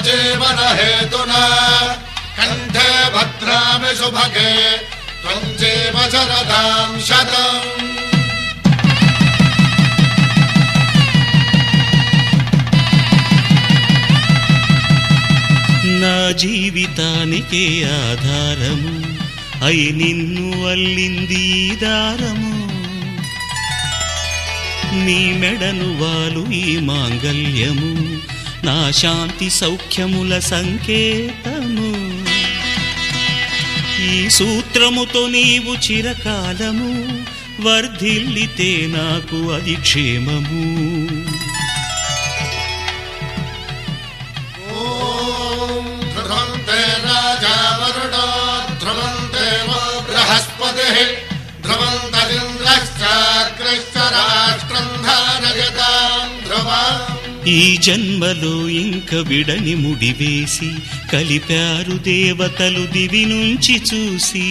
जीवन हेतुना कंठे भद्रामि शुभगे त्वं जीव शरदां शतम्। నా జీవితానికే ఆధారము అయి నిన్ను అల్లింది దారము నీ మెడను వాలు ఈ మాంగల్యము నా శాంతి సౌఖ్యముల సంకేతము ఈ సూత్రముతో నీవు చిరకాలము వర్ధిల్లితే నాకు అది క్షేమము। ఈ జన్మలో ఇంక విడని ముడివేసి కలిపారు దేవతలు దివి నుంచి చూసి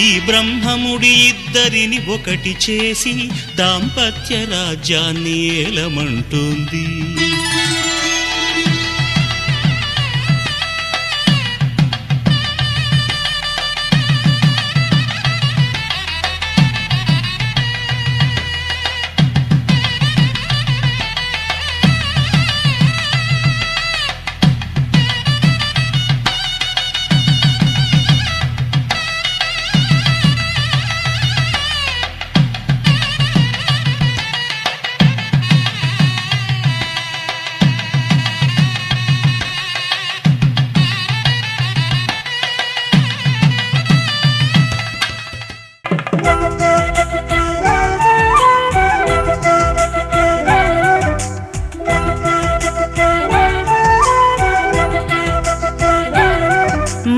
ఈ బ్రహ్మముడి ఇద్దరిని ఒకటి చేసి దాంపత్య రాజ్యాన్ని ఏలమంటుంది।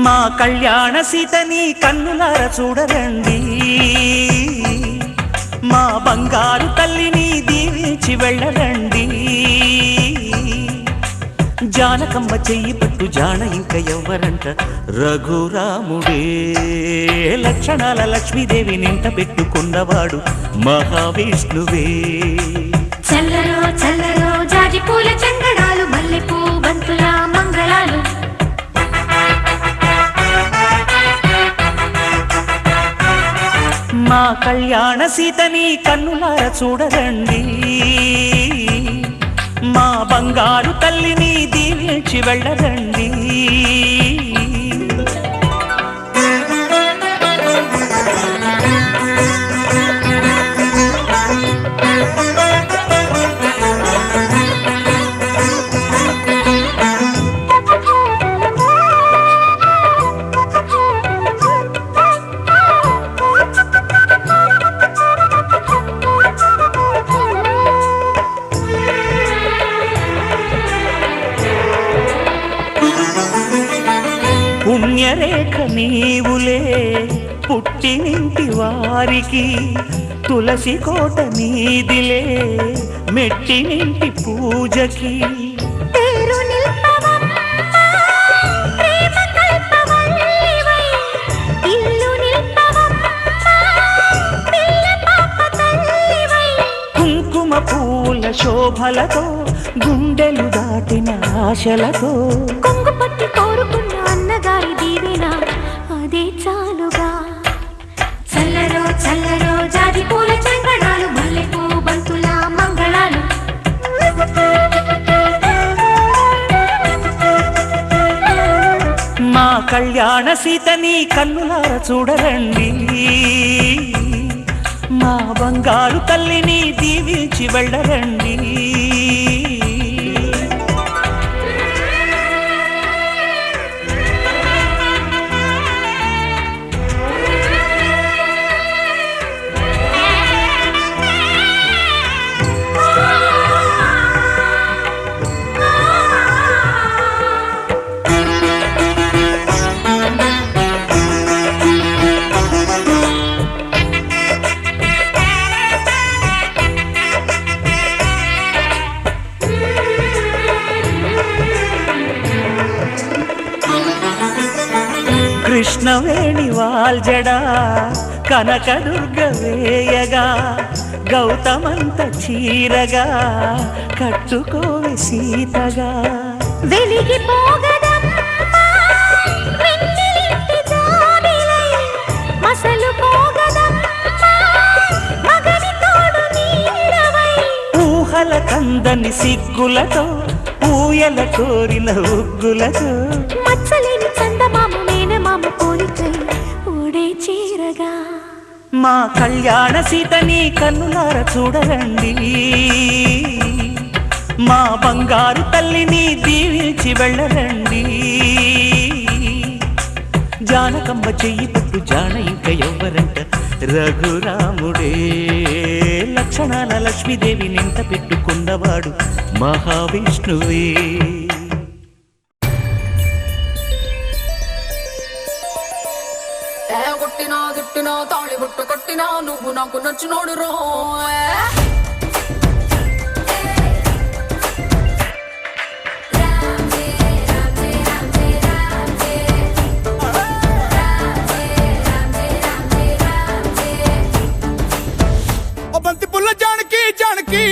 మా కళ్యాణ సీతని కన్నులార చూడరండి మా బంగారు తల్లిని దీవించి వెళ్ళరండి జానకమ్మ చెయ్యి పట్టు జాన ఇంక ఎవ్వరంట రఘురాముడే లక్షణాల లక్ష్మీదేవి నింట పెట్టుకున్నవాడు మహావిష్ణువే। చల్లరో చల్లరో జాజి పూల చందనాలు మల్లెపూ బంతుల మంగళాలు మా కళ్యాణ సీతని కన్నులార చూడరండి మా బంగారు తల్లిని దీవించి వెళ్ళరండి। పుణ్యరేఖ నీవులే పుట్టినింటి వారికి తులసి కోట నీదిలే మెట్టినింటి పూజకి కుంకుమ పూల శోభలతో గుండెలు దాటిన ఆశలతో కొంగు పట్టి కోరుకున్న అన్నగారి దీవెన అదే చాలుగా। చల్లరో చల్లరో జాజి పూల చందనాలు మల్లెపూ బంతుల మంగళాలు మా కళ్యాణ సీతని కన్నులార చూడరండి మా బంగారు తల్లిని దీవించి వెళ్ళరండి। కృష్ణవేణి వాల్జడా కనకదుర్గ వేయగా గౌతమంత చీరగా కట్టుకోవే సీతగా. వెలిగిపోగదమ్మా వెన్నెలింటి జాబిలై, మసలుపోగదమ్మా మగని తోడు నీడవై. ఊహల కందని సిగ్గులతో ఊయల కోరిన ఉగ్గులతో, మచ్చలేని చందమామ మేనమామ పోలికై ఓడే చీరగా. మా కళ్యాణ సీతని కన్నులార చూడరండి, మా బంగారు తల్లిని దీవించి వెళ్ళరండి. జానకమ్మ చెయ్యి పట్టు జాన ఇంక ఎవ్వరంట, రఘురాముడే. లక్షణాల లక్ష్మీదేవి నింట పెట్టుకున్నవాడు మహావిష్ణువే. కొట్టినా తిట్టినా తాళి బుట్టు కొట్టినా నువ్వు నాకు నచ్చినోడు రో. బంతి పుల్ల జానకి జానకి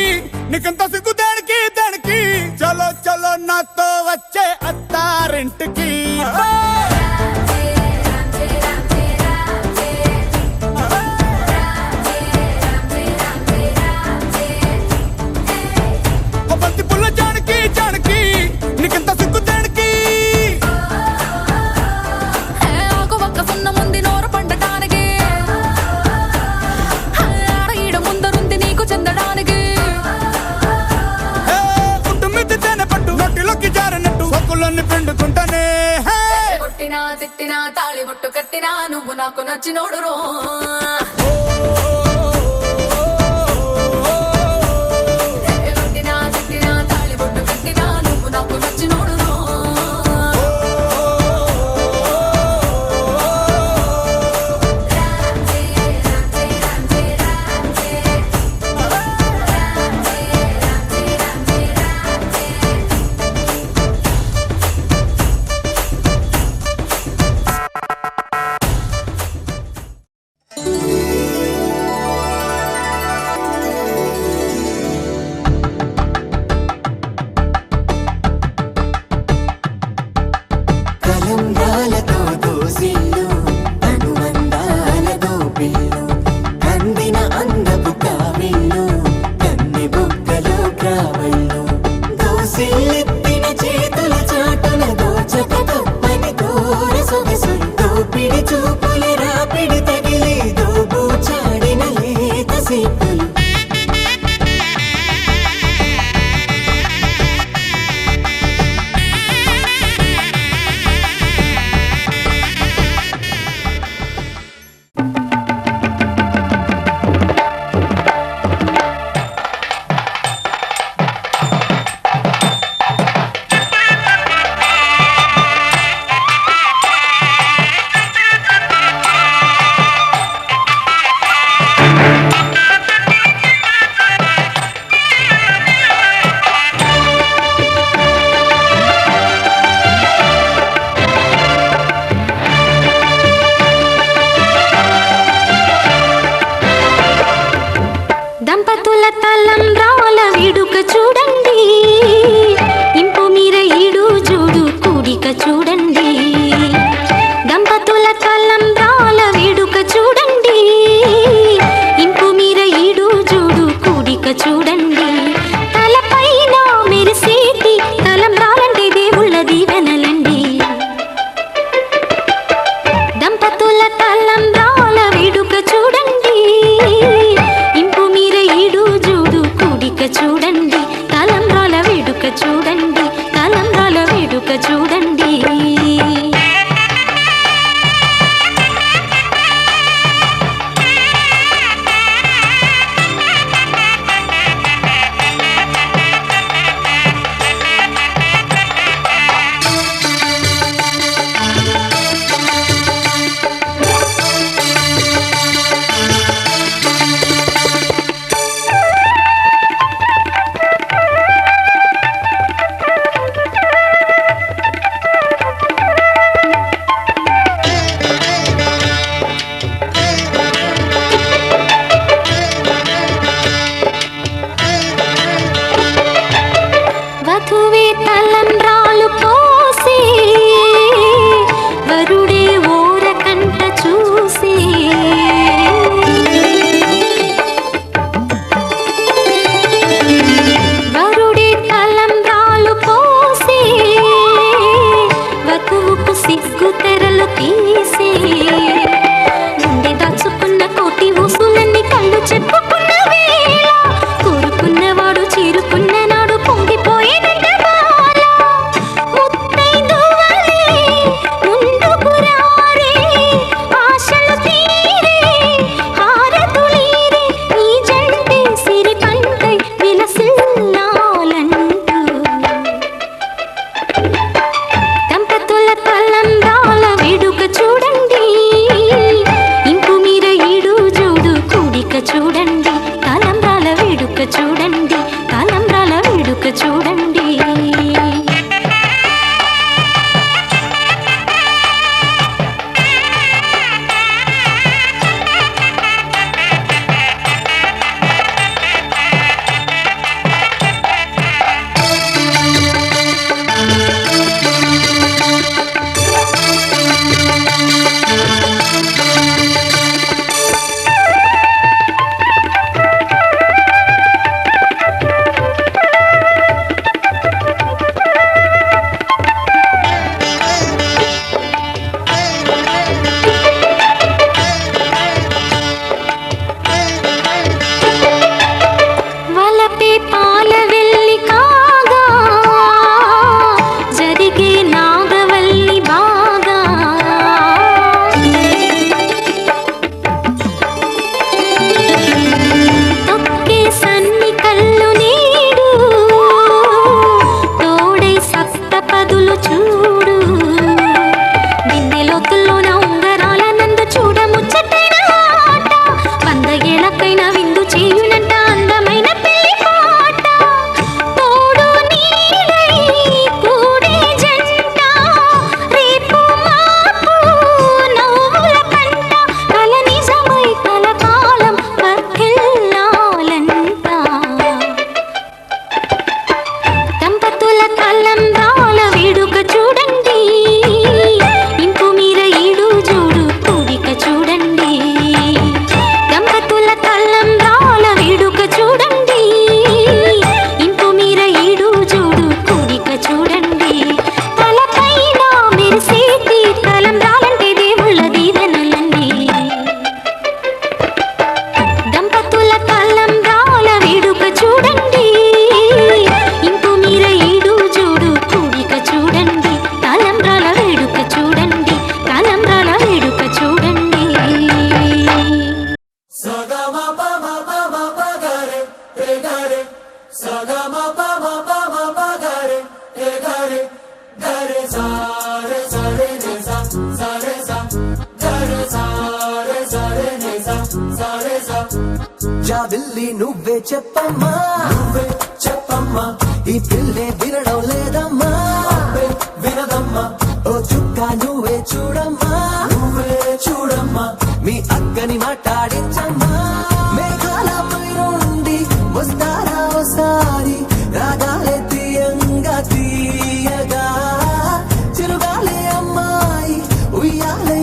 నీకంత సిగ్గు దానికి దానికి, చలో చలో నాతో వచ్చే అత్తారింటికి. బంతి పుల్ల జానకి జానకి నీకంత సిగ్గు దానికి. ఆకు ఒక్క సున్న ముందు నోరు పండటానికి, ఆడ ఈడ ముందరుంది నీకు చెందడానికి. కుటుంబిద్ది తేనె పట్టు నోటిలోకి జారినట్టు సొక్కులన్నీ పిండుకుంటానే. కొట్టినా తిట్టినా తాళి బుట్టు కట్టినా నువ్వు నాకు నచ్చినోడు రో. కొట్టినా తిట్టినా తాళి బుట్టు కట్టినా నువ్వు నాకు నచ్చినోడు రో. జాబిల్లి నువ్వే చెప్పమ్మా ఈ పిల్లే వినడం లేదమ్మా వినదమ్మా ఓ చుక్క నువ్వే చూడమ్మా మీ అక్కని మాట్లాడించమ్మా మేఘాలపై నుండి వస్తారా ఒకసారి రాగాలే తీయగా చిరుగాలే అమ్మాయి ఉయ్యాలే